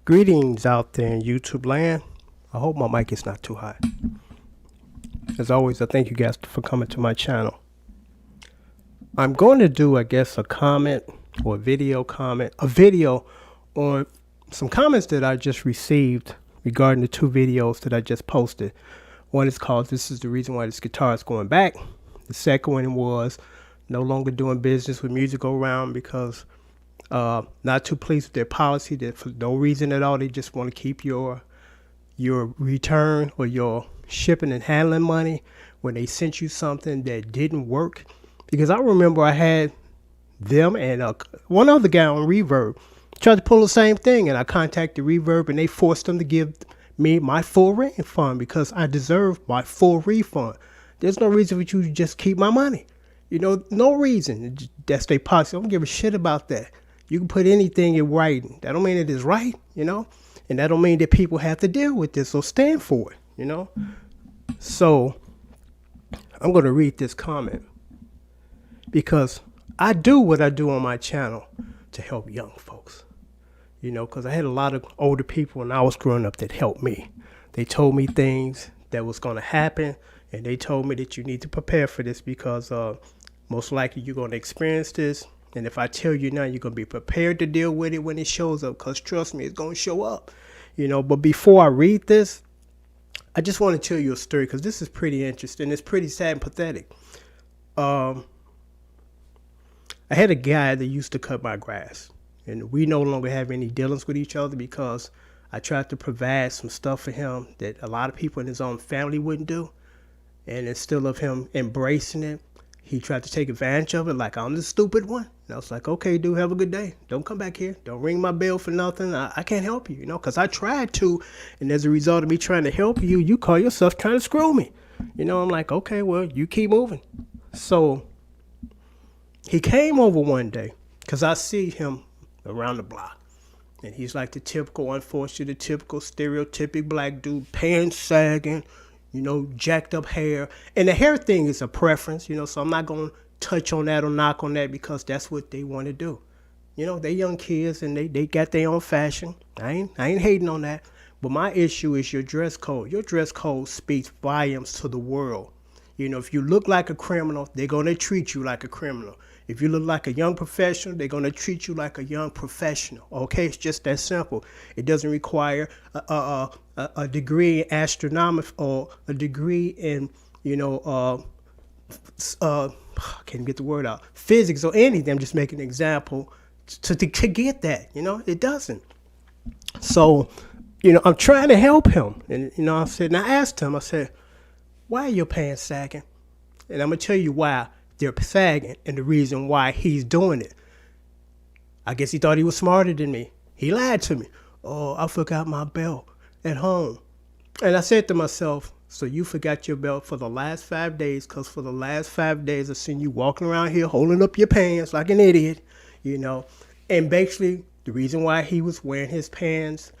Greetings out there in YouTube land. I hope my mic is not too high. As always, I thank you guys for coming to my channel. I'm going to do, I guess, a comment or a video on some comments that I just received regarding the two videos that I just posted. One is called "This is the reason why this guitar is going back." The second one was no longer doing business with Music Go Round because not too pleased with their policy. That for no reason at all, they just want to keep your return or your shipping and handling money when they sent you something that didn't work. Because I remember I had them and one other guy on Reverb tried to pull the same thing, and I contacted Reverb and they forced them to give me my full refund because I deserve my full refund. There's no reason for you to just keep my money. No reason. That's their policy. I don't give a shit about that. You can put anything in writing. That don't mean it is right, and that don't mean that people have to deal with this or stand for it, So I'm going to read this comment because I do what I do on my channel to help young folks, because I had a lot of older people when I was growing up that helped me. They told me things that was going to happen, and they told me that you need to prepare for this because most likely you're going to experience this. And if I tell you now, you're going to be prepared to deal with it when it shows up, because trust me, it's going to show up, But before I read this, I just want to tell you a story because this is pretty interesting. It's pretty sad and pathetic. I had a guy that used to cut my grass, and we no longer have any dealings with each other because I tried to provide some stuff for him that a lot of people in his own family wouldn't do. And instead of him embracing it, he tried to take advantage of it like I'm the stupid one. And I was like, okay, dude, have a good day. Don't come back here. Don't ring my bell for nothing. I can't help you, because I tried to. And as a result of me trying to help you, you call yourself trying to screw me. I'm like, okay, well, you keep moving. So he came over one day because I see him around the block. And he's like the typical, unfortunately, the typical stereotypic black dude, pants sagging, jacked up hair. And the hair thing is a preference, so I'm not going to touch on that or knock on that because that's what they want to do. They young kids and they got their own fashion. I ain't hating on that. But my issue is your dress code. Your dress code speaks volumes to the world. If you look like a criminal, they're going to treat you like a criminal. If you look like a young professional, they're going to treat you like a young professional. Okay, it's just that simple. It doesn't require a degree in astronomics or a degree in, I can't get the word out, physics or anything. I'm just making an example to get that. It doesn't. So, I'm trying to help him. And, I asked him, I said, why are your pants sagging? And I'm going to tell you why they're sagging and the reason why he's doing it. I guess he thought he was smarter than me. He lied to me. Oh, I forgot my belt at home. And I said to myself, so you forgot your belt for the last 5 days, because for the last 5 days I've seen you walking around here holding up your pants like an idiot, And basically the reason why he was wearing his pants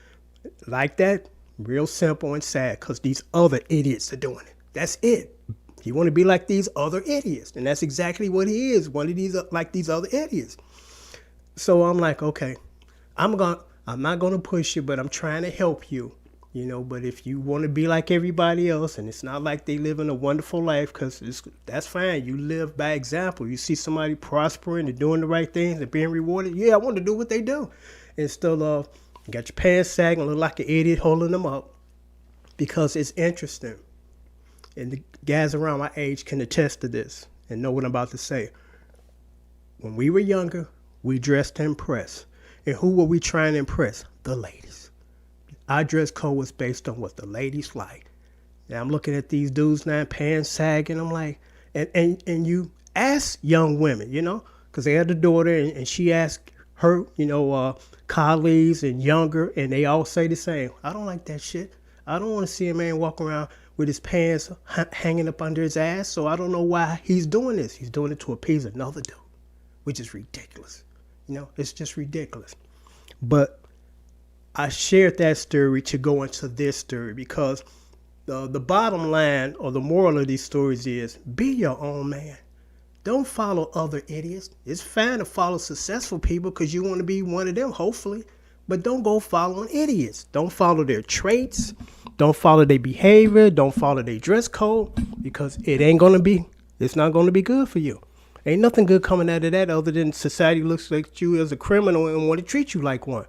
like that, real simple and sad, because these other idiots are doing it. That's it. You want to be like these other idiots. And that's exactly what he is. One of these, like these other idiots. So I'm like, okay, I'm not going to push you, but I'm trying to help you, but if you want to be like everybody else, and it's not like they live in a wonderful life, because that's fine. You live by example. You see somebody prospering and doing the right things and being rewarded. Yeah, I want to do what they do. Instead of, you got your pants sagging, look like an idiot holding them up, because it's interesting. And the guys around my age can attest to this and know what I'm about to say. When we were younger, we dressed to impress. And who were we trying to impress? The ladies. Our dress code was based on what the ladies like. Now I'm looking at these dudes now, pants sagging. I'm like, and you ask young women, because they had a daughter and she asked her, colleagues and younger, and they all say the same. I don't like that shit. I don't want to see a man walk around with his pants hanging up under his ass. So I don't know why he's doing this. He's doing it to appease another dude, which is ridiculous. It's just ridiculous. But I shared that story to go into this story because the bottom line or the moral of these stories is be your own man. Don't follow other idiots. It's fine to follow successful people because you want to be one of them, hopefully. But don't go following idiots. Don't follow their traits. Don't follow their behavior. Don't follow their dress code, because it's not gonna be good for you. Ain't nothing good coming out of that other than society looks at you as a criminal and want to treat you like one.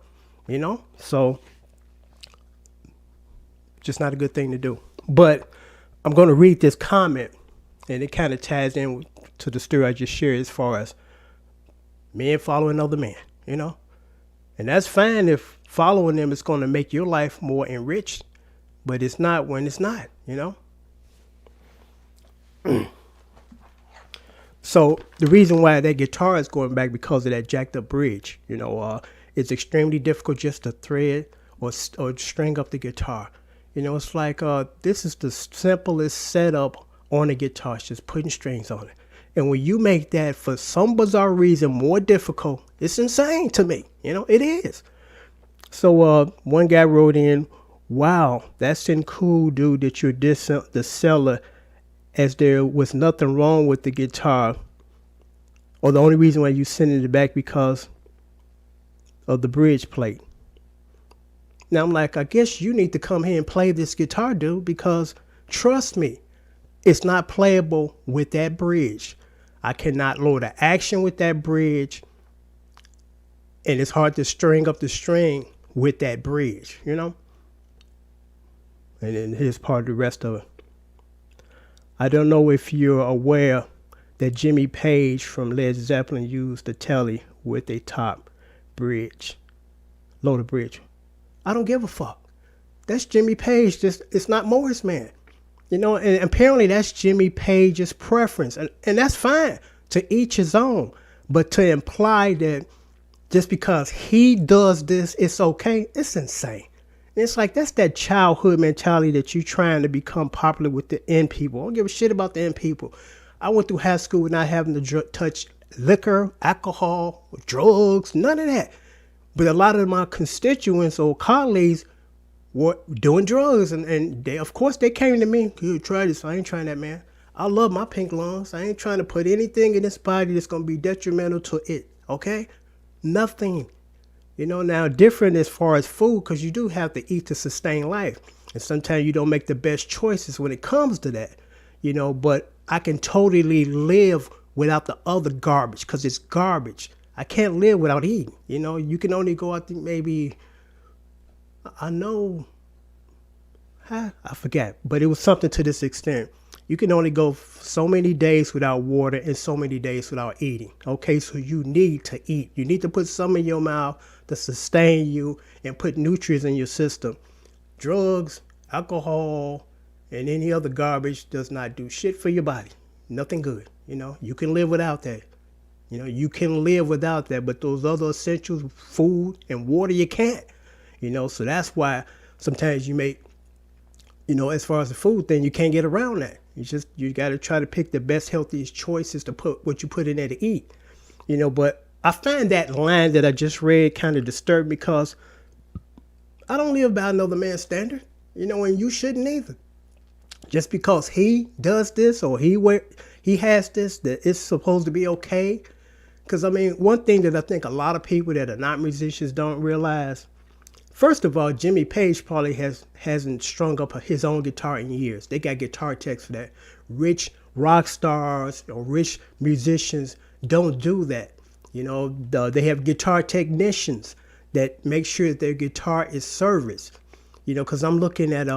So just not a good thing to do. But I'm going to read this comment, and it kind of ties in to the story I just shared as far as men following other men, And that's fine if following them is going to make your life more enriched, but it's not when it's not, So the reason why that guitar is going back because of that jacked up bridge, it's extremely difficult just to thread or string up the guitar. It's like this is the simplest setup on a guitar. It's just putting strings on it. And when you make that for some bizarre reason more difficult, it's insane to me. It is. So one guy wrote in, "Wow, that's cool, dude, that you're dissing the seller as there was nothing wrong with the guitar, or the only reason why you sending it back because of the bridge plate." Now I'm like, I guess you need to come here and play this guitar, dude, because trust me, it's not playable with that bridge. I cannot load an action with that bridge, and it's hard to string up the string with that bridge, And then here's part of the rest of it. "I don't know if you're aware that Jimmy Page from Led Zeppelin used the telly with a top bridge, loaded bridge. I don't give a fuck. That's Jimmy Page. It's not Morris Man. And apparently that's Jimmy Page's preference. And that's fine. To each his own. But to imply that just because he does this, it's okay, it's insane. And it's like, that's that childhood mentality that you're trying to become popular with the end people. I don't give a shit about the end people. I went through high school not having to touch liquor, alcohol, drugs, none of that. But a lot of my constituents or colleagues were doing drugs, and they, of course, they came to me. "You try this." I ain't trying that, man. I love my pink lungs. I ain't trying to put anything in this body that's going to be detrimental to it, okay? Nothing. Now different as far as food, because you do have to eat to sustain life. And sometimes you don't make the best choices when it comes to that, but I can totally live without the other garbage, because it's garbage. I can't live without eating. You can only go, I think maybe, I forget, but it was something to this extent. You can only go so many days without water and so many days without eating. Okay, so you need to eat. You need to put some in your mouth to sustain you and put nutrients in your system. Drugs, alcohol, and any other garbage does not do shit for your body. Nothing good. You can live without that. You can live without that, but those other essentials, food and water, you can't. So that's why sometimes you make, as far as the food thing, you can't get around that. You got to try to pick the best, healthiest choices to put what you put in there to eat. But I find that line that I just read kind of disturbed, because I don't live by another man's standard, and you shouldn't either. Just because he does this or he has this, that it's supposed to be okay. Because, one thing that I think a lot of people that are not musicians don't realize, first of all, Jimmy Page probably hasn't strung up his own guitar in years. They got guitar techs for that. Rich rock stars or rich musicians don't do that. They have guitar technicians that make sure that their guitar is serviced. Because I'm looking at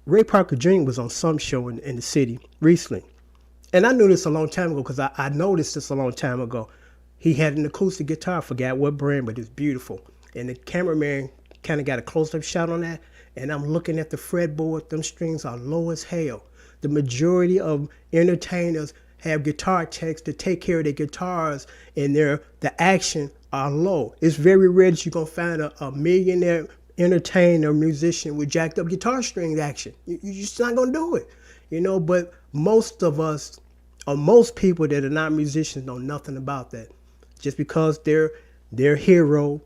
Ray Parker Jr. was on some show in the city recently. And I knew this a long time ago, because I noticed this a long time ago. He had an acoustic guitar, I forgot what brand, but it's beautiful. And the cameraman kind of got a close-up shot on that. And I'm looking at the fretboard. Them strings are low as hell. The majority of entertainers have guitar techs to take care of their guitars, and the action are low. It's very rare that you're going to find a millionaire entertainer, musician with jacked up guitar string action. You're just not going to do it. But most of us, or most people that are not musicians, know nothing about that. Just because their hero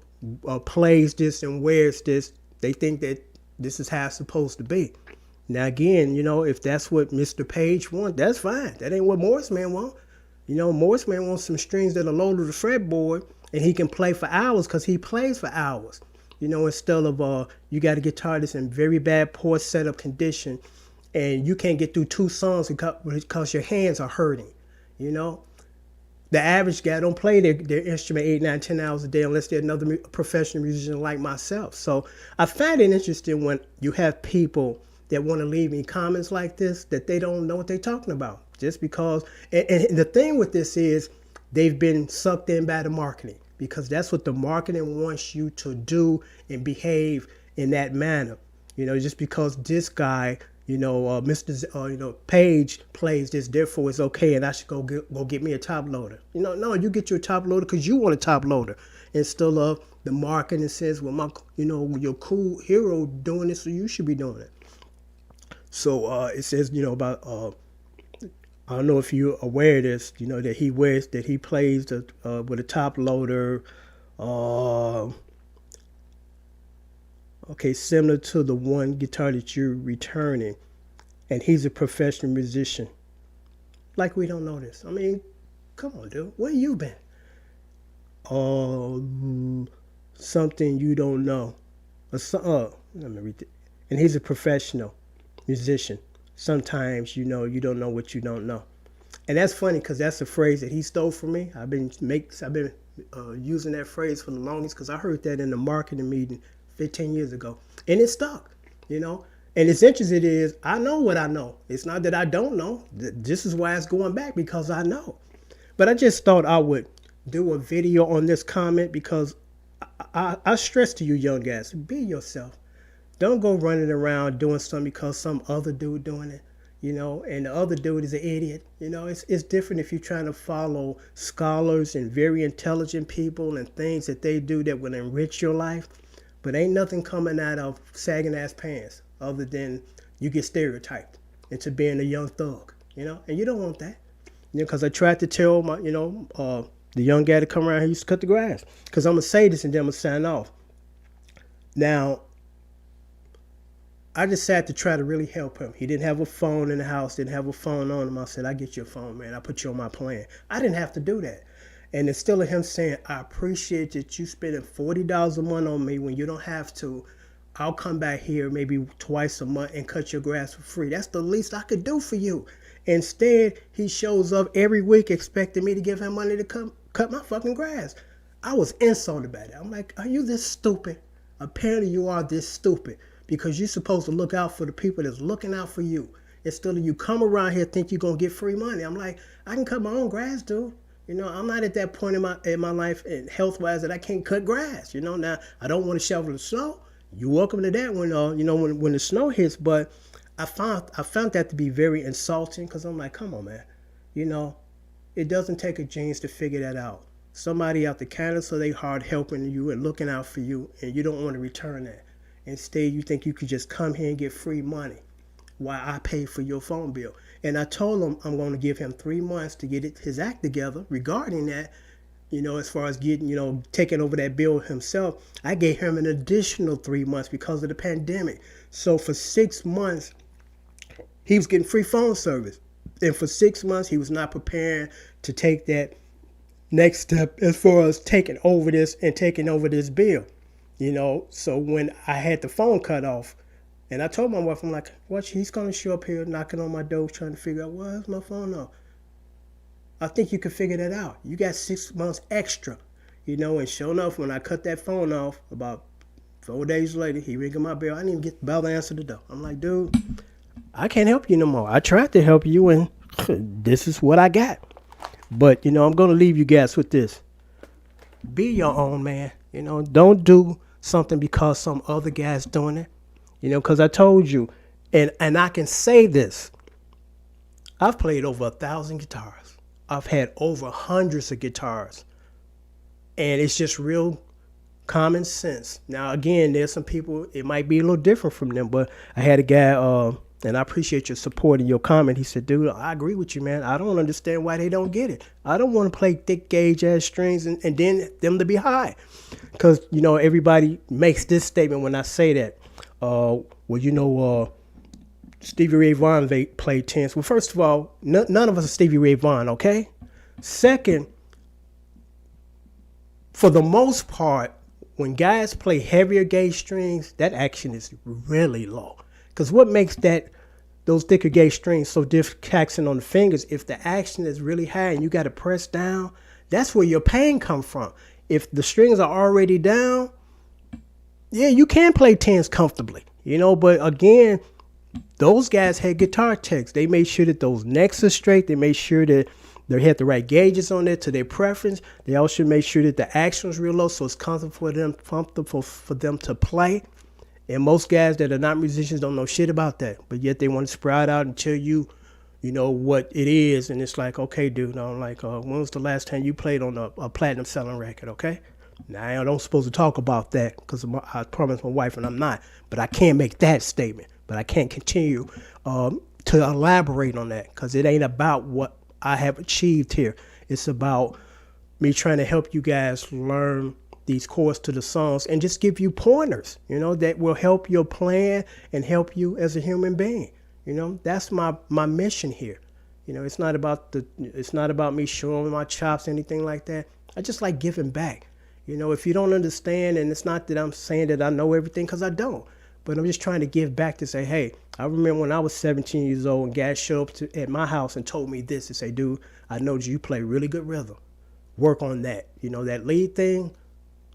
plays this and wears this, they think that this is how it's supposed to be. Now again, if that's what Mr. Page wants, that's fine. That ain't what Morris Man wants. Morris Man wants some strings that are low to the fretboard and he can play for hours because he plays for hours. Instead of you got a guitar that's in very bad, poor setup condition, and you can't get through 2 songs because your hands are hurting. You know, the average guy don't play their instrument 8, 9, 10 hours a day unless they're another professional musician like myself. So I find it interesting when you have people that want to leave me comments like this that they don't know what they're talking about. Just because, and the thing with this is they've been sucked in by the marketing, because that's what the marketing wants you to do and behave in that manner. Just because this guy, Mr. Page plays this, therefore it's okay, and I should go get me a top loader. No, you get your top loader because you want a top loader, instead of the marketing says, well, your cool hero doing it, so you should be doing it. So it says, about I don't know if you're aware of this, that he plays with a top loader, okay, similar to the one guitar that you're returning, and he's a professional musician. Like we don't know this. I mean, come on, dude, where you been? Something you don't know. Let me read it. And he's a professional musician. Sometimes you don't know what you don't know, and that's funny because that's a phrase that he stole from me. I've been using that phrase for the longest because I heard that in the marketing meeting 15 years ago, and it stuck. And it's interesting is I know what I know. It's not that I don't know. This is why it's going back, because I know. But I just thought I would do a video on this comment because I stress to you young guys, be yourself. Don't go running around doing something because some other dude doing it, and the other dude is an idiot. It's different if you're trying to follow scholars and very intelligent people and things that they do that will enrich your life. But ain't nothing coming out of sagging ass pants other than you get stereotyped into being a young thug, and you don't want that. Because I tried to tell my, the young guy to come around here used to cut the grass. Because I'm going to say this and then I'm going to sign off. Now, I just had to try to really help him. He didn't have a phone in the house, didn't have a phone on him. I said, I get your phone, man. I put you on my plan. I didn't have to do that. And it's still him saying, I appreciate that you spending $40 a month on me when you don't have to. I'll come back here maybe twice a month and cut your grass for free. That's the least I could do for you. Instead, he shows up every week expecting me to give him money to cut my fucking grass. I was insulted by that. I'm like, are you this stupid? Apparently you are this stupid, because you're supposed to look out for the people that's looking out for you. Instead of you come around here think you're going to get free money. I'm like, I can cut my own grass, dude. I'm not at that point in my life and health-wise that I can't cut grass. Now I don't want to shovel the snow. You're welcome to that when the snow hits. But I found that to be very insulting, because I'm like, come on, man. It doesn't take a genius to figure that out. Somebody out the counter, so they hard helping you and looking out for you, and you don't want to return that. Instead, you think you could just come here and get free money while I pay for your phone bill. And I told him I'm going to give him 3 months to get his act together regarding that. As far as getting, taking over that bill himself. I gave him an additional 3 months because of the pandemic. So for 6 months, he was getting free phone service. And for 6 months, he was not preparing to take that next step as far as taking over this bill. So when I had the phone cut off, and I told my wife, I'm like, watch, he's going to show up here knocking on my door trying to figure out, where's my phone off? I think you can figure that out. You got 6 months extra, and sure enough, when I cut that phone off, about 4 days later, he ringing my bell. I didn't even get the bell to answer the door. I'm like, dude, I can't help you no more. I tried to help you, and this is what I got. But, I'm going to leave you guys with this. Be your own man. Don't do something because some other guy's doing it. Because I told you, and I can say this. I've played over 1,000 guitars. I've had over hundreds of guitars. And it's just real common sense. Now, again, there's some people, it might be a little different from them, but I had a guy, and I appreciate your support and your comment. He said, dude, I agree with you, man. I don't understand why they don't get it. I don't want to play thick gauge ass strings and then them to be high. Because, everybody makes this statement when I say that. Stevie Ray Vaughan played tense. Well, first of all, none of us are Stevie Ray Vaughan, okay? Second, for the most part, when guys play heavier gauge strings, that action is really low. Because what makes those thicker gauge strings so taxing on the fingers, if the action is really high and you got to press down, that's where your pain come from. If the strings are already down, yeah, you can play tens comfortably, but again, those guys had guitar techs. They made sure that those necks are straight. They made sure that they had the right gauges on there to their preference. They also made sure that the action was real low, so it's comfortable for them to play. And most guys that are not musicians don't know shit about that, but yet they want to sprout out and tell you, what it is. And it's like, okay, dude, I'm like, when was the last time you played on a platinum selling record? Okay. Now, I don't supposed to talk about that because I promised my wife and I'm not, but I can't make that statement. But I can't continue to elaborate on that because it ain't about what I have achieved here. It's about me trying to help you guys learn these chords to the songs and just give you pointers, that will help your plan and help you as a human being. That's my mission here. It's not about me showing my chops, anything like that. I just like giving back. If you don't understand, and it's not that I'm saying that I know everything, because I don't, but I'm just trying to give back to say, hey, I remember when I was 17 years old and guys showed up at my house and told me this and say, dude, I know you play really good rhythm. Work on that. That lead thing,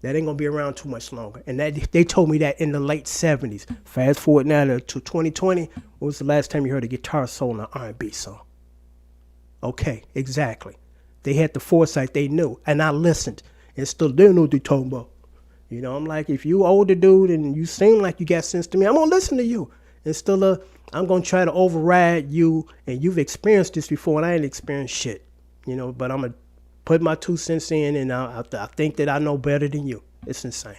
that ain't going to be around too much longer. And that they told me that in the late 70s. Fast forward now to 2020, when was the last time you heard a guitar solo in an R&B song? Okay, exactly. They had the foresight, they knew, and I listened. And still didn't know what they talking about. I'm like, if you older dude and you seem like you got sense to me, I'm going to listen to you. And still, I'm going to try to override you. And you've experienced this before, and I ain't experienced shit. But I'm going to put my 2 cents in, and I think that I know better than you. It's insane,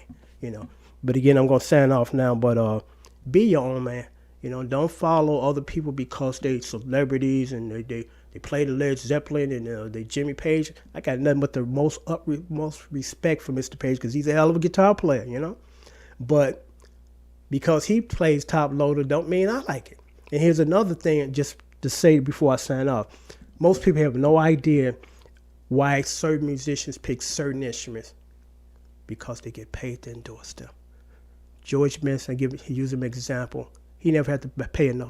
But again, I'm going to sign off now. But be your own man. Don't follow other people because they celebrities and they play the Led Zeppelin and they Jimmy Page. I got nothing but the most respect for Mr. Page because he's a hell of a guitar player, But because he plays top loader don't mean I like it. And here's another thing just to say before I sign off. Most people have no idea why certain musicians pick certain instruments because they get paid to endorse them. George Benson, use him as an example. He never had to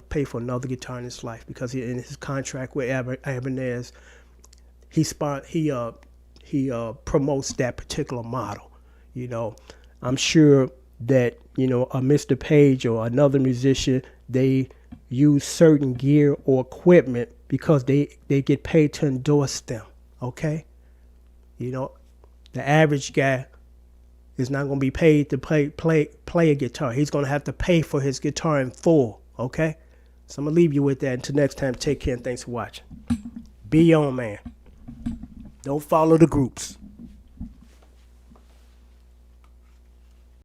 pay for another guitar in his life because in his contract with Ibanez, he promotes that particular model. I'm sure that a Mr. Page or another musician, they use certain gear or equipment because they get paid to endorse them. Okay, the average guy is not going to be paid to play a guitar. He's going to have to pay for his guitar in full, okay? So I'm going to leave you with that. Until next time, take care and thanks for watching. Be your own man. Don't follow the groups.